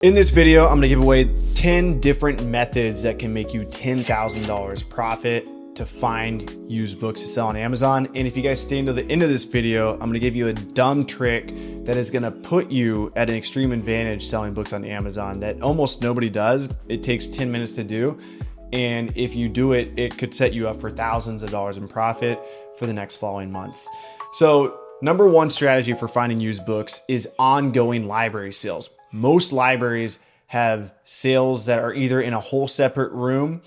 In this video, I'm gonna give away 10 different methods that can make you $10,000 profit to find used books to sell on Amazon. And if you guys stay until the end of this video, I'm gonna give you a dumb trick that is gonna put you at an extreme advantage selling books on Amazon that almost nobody does. It takes 10 minutes to do. And if you do it, it could set you up for thousands of dollars in profit for the next following months. So number one strategy for finding used books is ongoing library sales. Most libraries have sales that are either in a whole separate room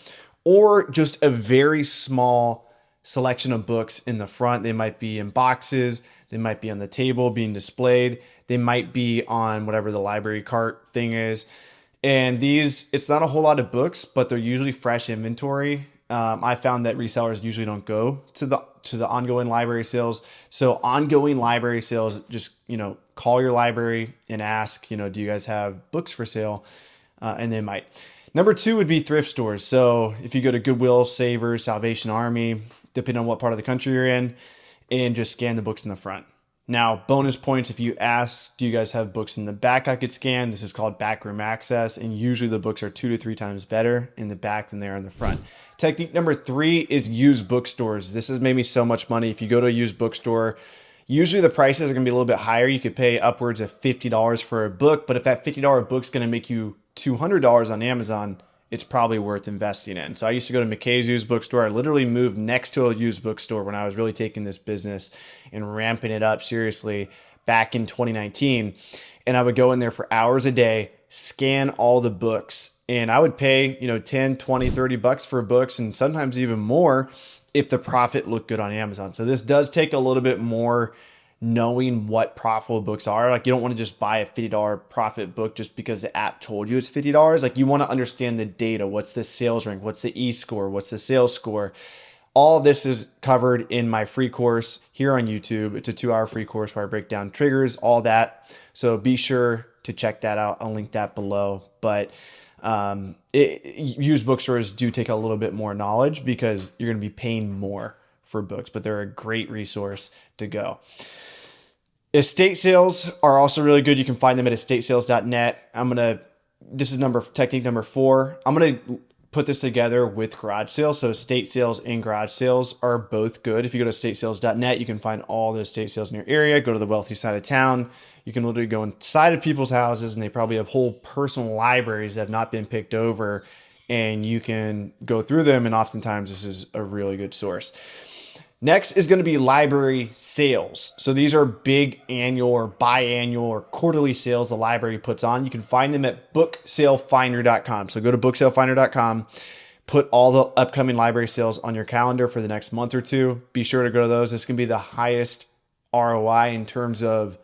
or just a very small selection of books in the front. They might be in boxes, they might be on the table being displayed, they might be on whatever the library cart thing is. And these, it's not a whole lot of books, but they're usually fresh inventory. I found that resellers usually don't go to the ongoing library sales. So ongoing library sales, just, call your library and ask, do you guys have books for sale? And they might. Number two would be thrift stores. So if you go to Goodwill, Savers, Salvation Army, depending on what part of the country you're in, and just scan the books in the front. Now, bonus points if you ask, do you guys have books in the back I could scan? This is called backroom access, and usually the books are 2 to 3 times better in the back than they are in the front. Technique number 3 is used bookstores. This has made me so much money. If you go to a used bookstore, usually the prices are gonna be a little bit higher. You could pay upwards of $50 for a book, but if that $50 book's gonna make you $200 on Amazon, it's probably worth investing in. So I used to go to McKay's used bookstore. I literally moved next to a used bookstore when I was really taking this business and ramping it up seriously back in 2019. And I would go in there for hours a day, scan all the books, and I would pay, 10, 20, 30 bucks for books, and sometimes even more if the profit looked good on Amazon. So this does take a little bit more knowing what profitable books are. Like, you don't want to just buy a $50 profit book just because the app told you it's $50. Like, you want to understand the data. What's the sales rank? What's the e-score? What's the sales score? All this is covered in my free course here on YouTube. It's a 2-hour free course where I break down triggers, all that. So be sure to check that out. I'll link that below. But used bookstores do take a little bit more knowledge because you're going to be paying more for books, but they're a great resource to go. Estate sales are also really good. You can find them at estatesales.net. This is technique number 4. I'm going to put this together with garage sales. So estate sales and garage sales are both good. If you go to estatesales.net, you can find all the estate sales in your area. Go to the wealthy side of town. You can literally go inside of people's houses, and they probably have whole personal libraries that have not been picked over, and you can go through them. And oftentimes this is a really good source. Next is going to be library sales. So these are big annual or biannual or quarterly sales the library puts on. You can find them at booksalefinder.com. So go to booksalefinder.com, put all the upcoming library sales on your calendar for the next month or two. Be sure to go to those. This can be the highest ROI in terms of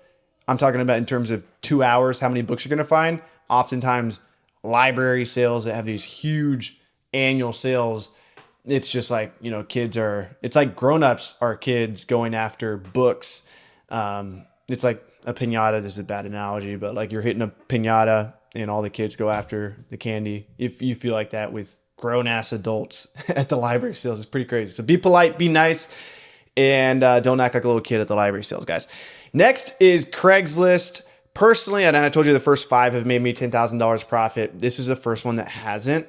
2 hours, how many books you're going to find. Oftentimes library sales that have these huge annual sales, it's just like, it's like grown-ups are kids going after books. It's like a piñata. This is a bad analogy, but like you're hitting a piñata and all the kids go after the candy. If you feel like that with grown-ass adults at the library sales, it's pretty crazy. So be polite, be nice, and don't act like a little kid at the library sales, guys. Next is Craigslist. Personally, and I told you the first 5 have made me $10,000 profit. This is the first one that hasn't.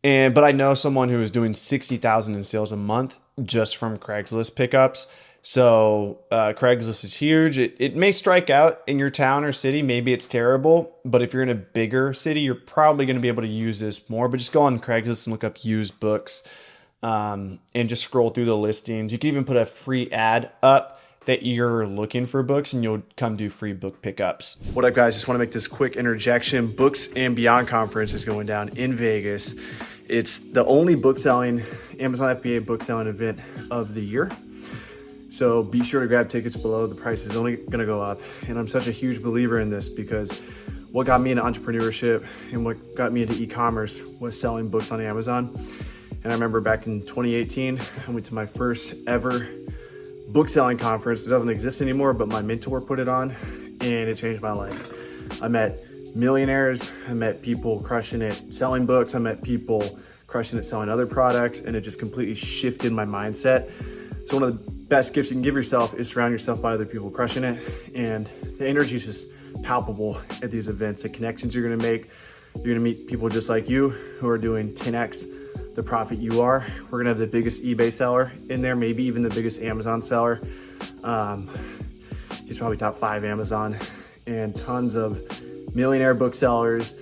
But I know someone who is doing $60,000 in sales a month just from Craigslist pickups. So Craigslist is huge. It may strike out in your town or city. Maybe it's terrible. But if you're in a bigger city, you're probably going to be able to use this more. But just go on Craigslist and look up used books and just scroll through the listings. You can even put a free ad up that you're looking for books, and you'll come do free book pickups. What up, guys? Just want to make this quick interjection. Books and Beyond conference is going down in Vegas. It's the only Amazon FBA book selling event of the year. So be sure to grab tickets below. The price is only going to go up. And I'm such a huge believer in this because what got me into entrepreneurship and what got me into e-commerce was selling books on Amazon. And I remember back in 2018, I went to my first ever book selling conference. It doesn't exist anymore, but my mentor put it on and it changed my life. I met millionaires. I met people crushing it selling books. I met people crushing it selling other products, and it just completely shifted my mindset. So one of the best gifts you can give yourself is surround yourself by other people crushing it, and the energy is just palpable at these events. The connections you're gonna make, you're gonna meet people just like you who are doing 10x the profit you are. We're gonna have the biggest eBay seller in there, maybe even the biggest Amazon seller. He's probably top 5 Amazon, and tons of millionaire booksellers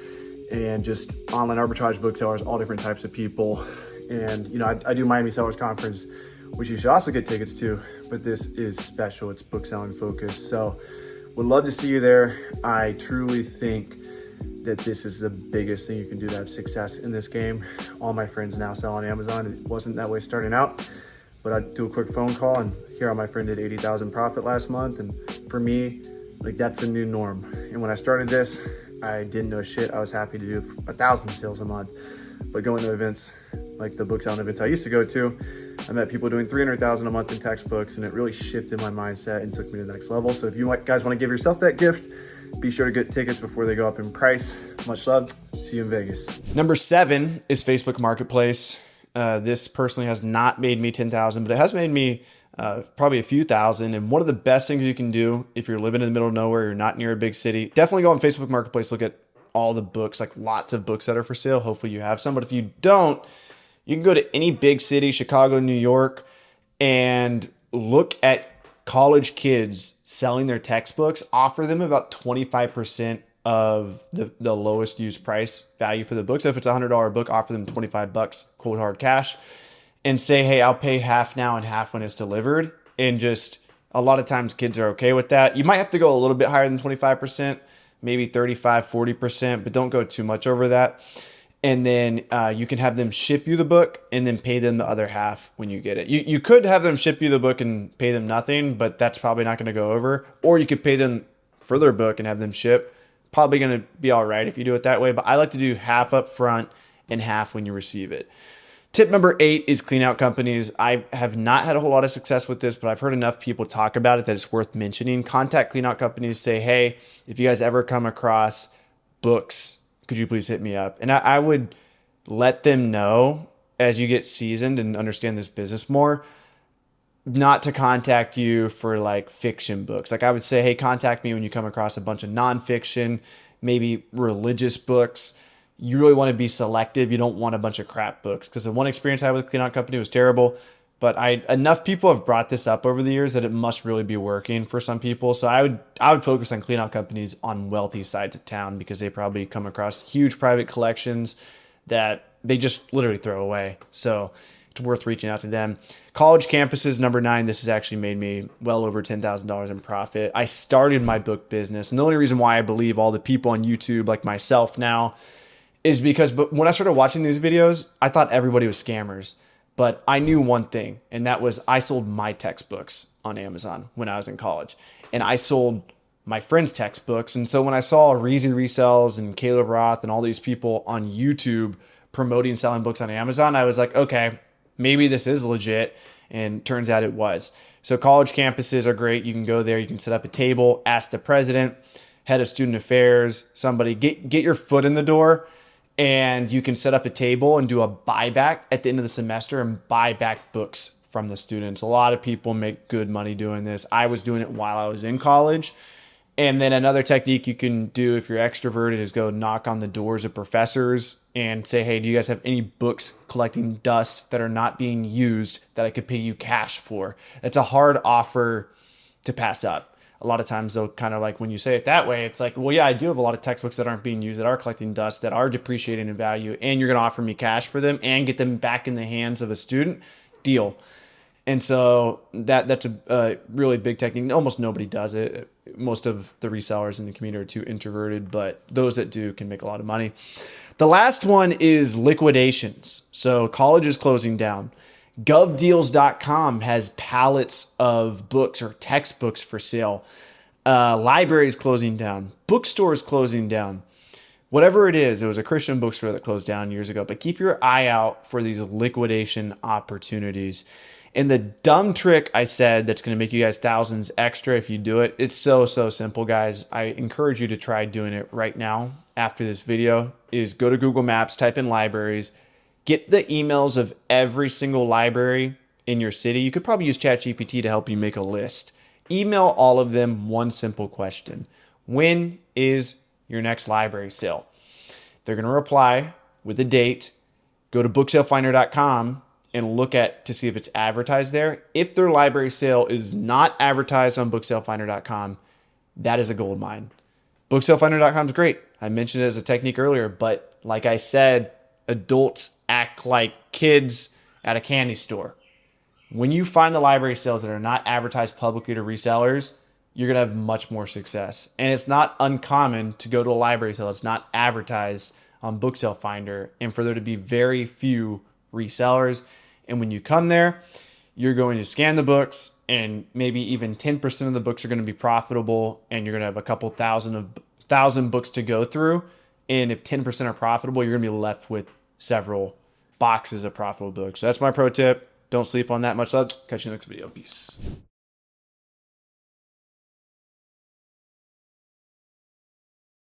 and just online arbitrage booksellers, all different types of people. And you know, I do Miami Sellers Conference, which you should also get tickets to, but this is special. It's book selling focused. So would love to see you there. I truly think that this is the biggest thing you can do to have success in this game. All my friends now sell on Amazon. It wasn't that way starting out, but I'd do a quick phone call and hear how my friend did 80,000 profit last month. And for me, like, that's the new norm. And when I started this, I didn't know shit. I was happy to do 1,000 sales a month, but going to events like the book selling events I used to go to, I met people doing 300,000 a month in textbooks, and it really shifted my mindset and took me to the next level. So if you guys want to give yourself that gift, be sure to get tickets before they go up in price. Much love. See you in Vegas. Number 7 is Facebook Marketplace. This personally has not made me 10,000, but it has made me probably a few thousand. And one of the best things you can do if you're living in the middle of nowhere, you're not near a big city, definitely go on Facebook Marketplace, look at all the books, like lots of books that are for sale. Hopefully you have some, but if you don't, you can go to any big city, Chicago, New York, and look at college kids selling their textbooks, offer them about 25% of the lowest used price value for the book. So if it's a $100 book, offer them $25, cold hard cash, and say, hey, I'll pay half now and half when it's delivered. And just a lot of times kids are okay with that. You might have to go a little bit higher than 25%, maybe 35, 40%, but don't go too much over that. And then you can have them ship you the book and then pay them the other half when you get it. You could have them ship you the book and pay them nothing, but that's probably not going to go over. Or you could pay them for their book and have them ship. Probably going to be all right if you do it that way, but I like to do half up front and half when you receive it. Tip number 8 is clean out companies. I have not had a whole lot of success with this, but I've heard enough people talk about it that it's worth mentioning. Contact clean out companies, say, hey, if you guys ever come across books, could you please hit me up? And I would let them know as you get seasoned and understand this business more, not to contact you for like fiction books. Like I would say, hey, contact me when you come across a bunch of nonfiction, maybe religious books. You really want to be selective. You don't want a bunch of crap books, because the one experience I had with Clean Out Company was terrible. But enough people have brought this up over the years that it must really be working for some people. So I would focus on clean out companies on wealthy sides of town, because they probably come across huge private collections that they just literally throw away. So it's worth reaching out to them. College campuses, number 9. This has actually made me well over $10,000 in profit. I started my book business, and the only reason why I believe all the people on YouTube like myself now is because when I started watching these videos, I thought everybody was scammers. But I knew one thing, and that was I sold my textbooks on Amazon when I was in college. And I sold my friends' textbooks. And so when I saw Reason Resells and Caleb Roth and all these people on YouTube promoting selling books on Amazon, I was like, okay, maybe this is legit. And turns out it was. So college campuses are great. You can go there. You can set up a table, ask the president, head of student affairs, somebody, get your foot in the door. And you can set up a table and do a buyback at the end of the semester and buy back books from the students. A lot of people make good money doing this. I was doing it while I was in college. And then another technique you can do if you're extroverted is go knock on the doors of professors and say, hey, do you guys have any books collecting dust that are not being used that I could pay you cash for? That's a hard offer to pass up. A lot of times they'll kind of like, when you say it that way, it's like, well, yeah, I do have a lot of textbooks that aren't being used, that are collecting dust, that are depreciating in value, and you're going to offer me cash for them and get them back in the hands of a student. Deal. And so that's a really big technique. Almost nobody does it. Most of the resellers in the community are too introverted, but those that do can make a lot of money. The last one is liquidations. So college is closing down. GovDeals.com has pallets of books or textbooks for sale. Libraries closing down. Bookstores closing down. Whatever it is, it was a Christian bookstore that closed down years ago. But keep your eye out for these liquidation opportunities. And the dumb trick I said that's going to make you guys thousands extra if you do it, it's so simple, guys. I encourage you to try doing it right now after this video, is go to Google Maps, type in libraries, get the emails of every single library in your city. You could probably use ChatGPT to help you make a list. Email all of them one simple question. When is your next library sale? They're going to reply with a date. Go to booksalefinder.com and look at to see if it's advertised there. If their library sale is not advertised on booksalefinder.com, that is a gold mine. Booksalefinder.com is great. I mentioned it as a technique earlier, but like I said, adults act like kids at a candy store. When you find the library sales that are not advertised publicly to resellers, you're going to have much more success. And it's not uncommon to go to a library sale that's not advertised on Book Sale Finder and for there to be very few resellers. And when you come there, you're going to scan the books and maybe even 10% of the books are going to be profitable and you're going to have a couple thousand books to go through. And if 10% are profitable, you're going to be left with several boxes of profitable books. So that's my pro tip. Don't sleep on that much. Catch you in the next video. Peace.